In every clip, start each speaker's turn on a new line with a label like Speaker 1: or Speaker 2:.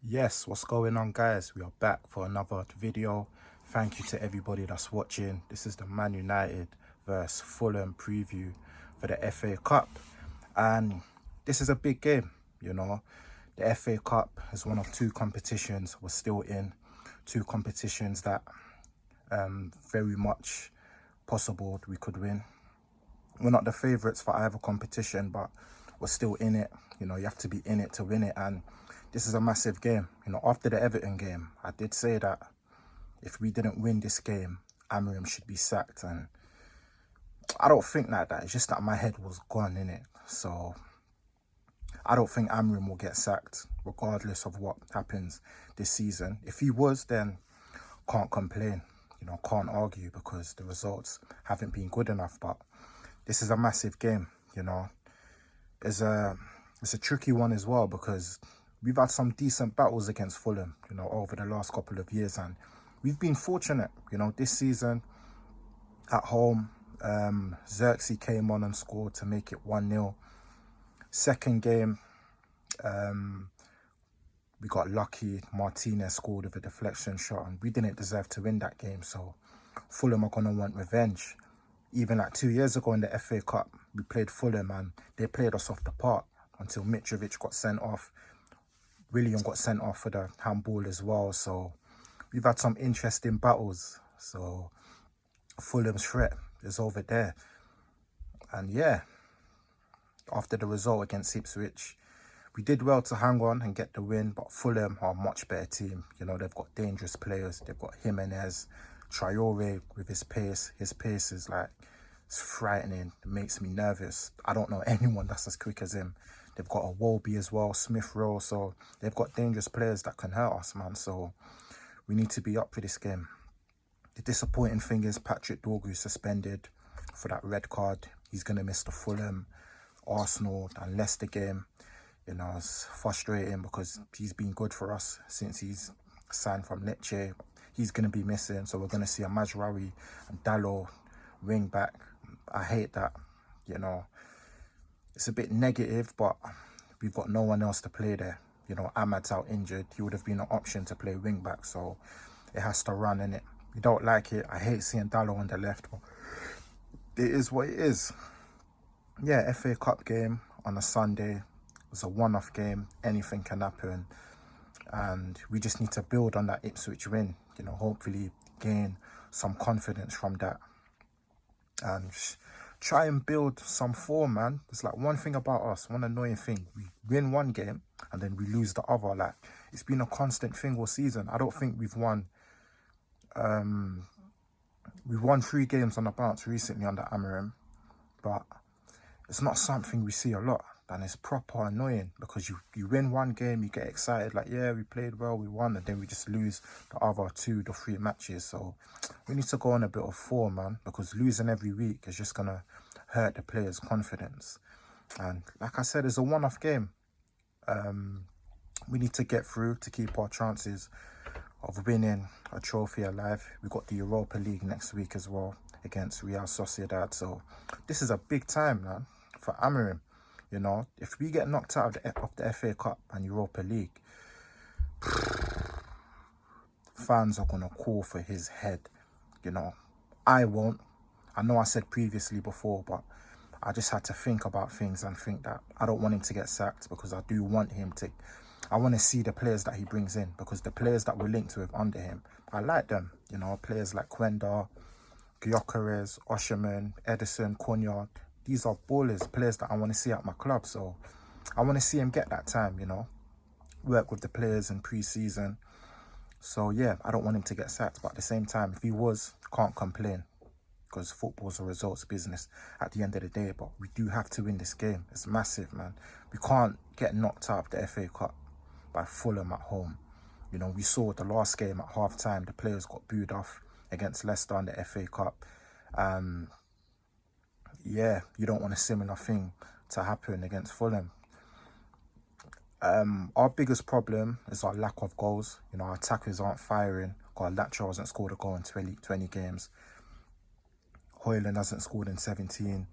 Speaker 1: Yes, what's going on, guys? We are back for another video. Thank you to everybody that's watching. This is the Man United versus Fulham preview for the FA Cup, and this is a big game. The FA Cup is one of two competitions we're still in, two competitions that very much possible we could win. We're not the favourites for either competition, but we're still in it. You have to be in it to win it, and this is a massive game. After the Everton game, I did say that if we didn't win this game, Amorim should be sacked, and I don't think like that. It's just that my head was gone in it. So I don't think Amorim will get sacked, regardless of what happens this season. If he was, then can't complain. Can't argue because the results haven't been good enough. But this is a massive game. It's a tricky one as well because we've had some decent battles against Fulham, over the last couple of years, and we've been fortunate. This season at home, Xerxes came on and scored to make it 1-0. Second game, we got lucky. Martinez scored with a deflection shot, and we didn't deserve to win that game. So Fulham are going to want revenge. Even like 2 years ago in the FA Cup, we played Fulham and they played us off the park until Mitrovic got sent off. William got sent off for the handball as well. So we've had some interesting battles. So Fulham's threat is over there. And yeah, after the result against Ipswich, we did well to hang on and get the win, but Fulham are a much better team. They've got dangerous players. They've got Jimenez, Traore with his pace. His pace is like, it's frightening. It makes me nervous. I don't know anyone that's as quick as him. They've got a Wolby as well, Smith Rowe. So they've got dangerous players that can hurt us, man. So we need to be up for this game. The disappointing thing is Patrick Dorgu suspended for that red card. He's going to miss the Fulham, Arsenal and Leicester game. It's frustrating because he's been good for us since he's signed from Lecce. He's going to be missing. So we're going to see a Mazraoui and Dalot wing back. I hate that, It's a bit negative, but we've got no one else to play there. Ahmad's out injured. He would have been an option to play wing back, so it has to run, innit? We don't like it. I hate seeing Dalot on the left, but it is what it is. Yeah, FA Cup game on a Sunday. It's a one-off game. Anything can happen. And we just need to build on that Ipswich win. Hopefully gain some confidence from that. And try and build some form, man. It's like one thing about us, one annoying thing. We win one game and then we lose the other. Like, it's been a constant thing all season. I don't think we've won 3 games on the bounce recently under Amorim, but it's not something we see a lot. And it's proper annoying because you win one game, you get excited, like, yeah, we played well, we won, and then we just lose the other 2 to 3 matches. So we need to go on a bit of form, man, because losing every week is just going to hurt the players' confidence. And like I said, it's a one-off game. We need to get through to keep our chances of winning a trophy alive. We've got the Europa League next week as well against Real Sociedad. So this is a big time, man, for Amorim. If we get knocked out of the FA Cup and Europa League, fans are going to call for his head. I won't. I know I said previously before, but I just had to think about things and think that I don't want him to get sacked because I do want him to. I want to see the players that he brings in because the players that we're linked with under him, I like them. Players like Quenda, Gyökeres, Osherman, Edison, Cunha. These are ballers, players that I want to see at my club. So I want to see him get that time, work with the players in pre-season. So yeah, I don't want him to get sacked. But at the same time, if he was, can't complain because football's a results business at the end of the day. But we do have to win this game. It's massive, man. We can't get knocked out of the FA Cup by Fulham at home. We saw the last game at half-time, the players got booed off against Leicester in the FA Cup. Yeah, you don't want a similar thing to happen against Fulham. Our biggest problem is our lack of goals. Our attackers aren't firing. Garnacho hasn't scored a goal in 20 games. Højlund hasn't scored in 17.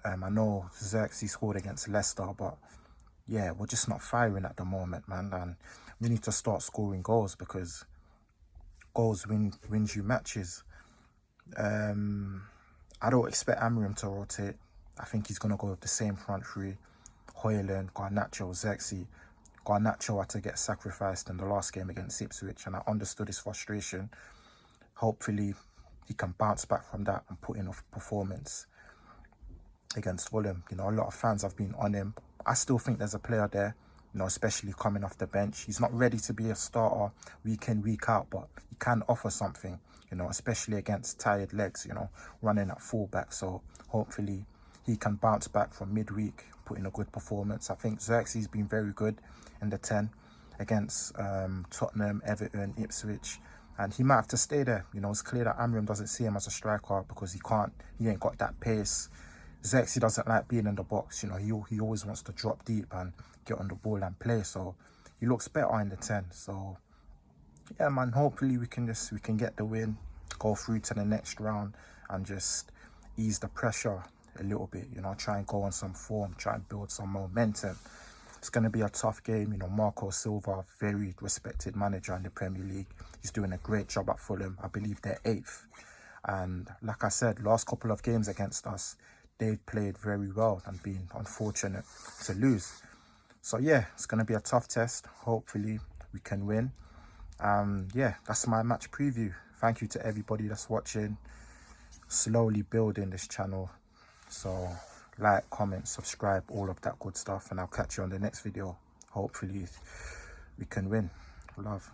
Speaker 1: I know Xerxes scored against Leicester, but yeah, we're just not firing at the moment, man. And we need to start scoring goals, because goals wins you matches. I don't expect Amram to rotate. I think he's going to go with the same front three. Højlund, Garnacho, Zexi. Garnacho had to get sacrificed in the last game against Ipswich, and I understood his frustration. Hopefully, he can bounce back from that and put in a performance against Fulham. You know, a lot of fans have been on him. I still think there's a player there, you know, especially coming off the bench. He's not ready to be a starter week in, week out, but he can offer something, you know, especially against tired legs, you know, running at fullback. So hopefully he can bounce back from midweek, put in a good performance. I think Xerxes been very good in the 10 against Tottenham, Everton, Ipswich. And he might have to stay there. You know, it's clear that Amram doesn't see him as a striker because he ain't got that pace. Zexi doesn't like being in the box. You know, he always wants to drop deep and get on the ball and play. So he looks better in the 10. So yeah, man, hopefully we can get the win, go through to the next round, and just ease the pressure a little bit. You know, try and go on some form, try and build some momentum. It's going to be a tough game. You know, Marco Silva, very respected manager in the Premier League. He's doing a great job at Fulham. I believe they're 8th. And like I said, last couple of games against us, they've played very well and been unfortunate to lose. So yeah, it's going to be a tough test. Hopefully we can win. Yeah, that's my match preview. Thank you to everybody that's watching. Slowly building this channel. So like, comment, subscribe, all of that good stuff. And I'll catch you on the next video. Hopefully we can win. Love.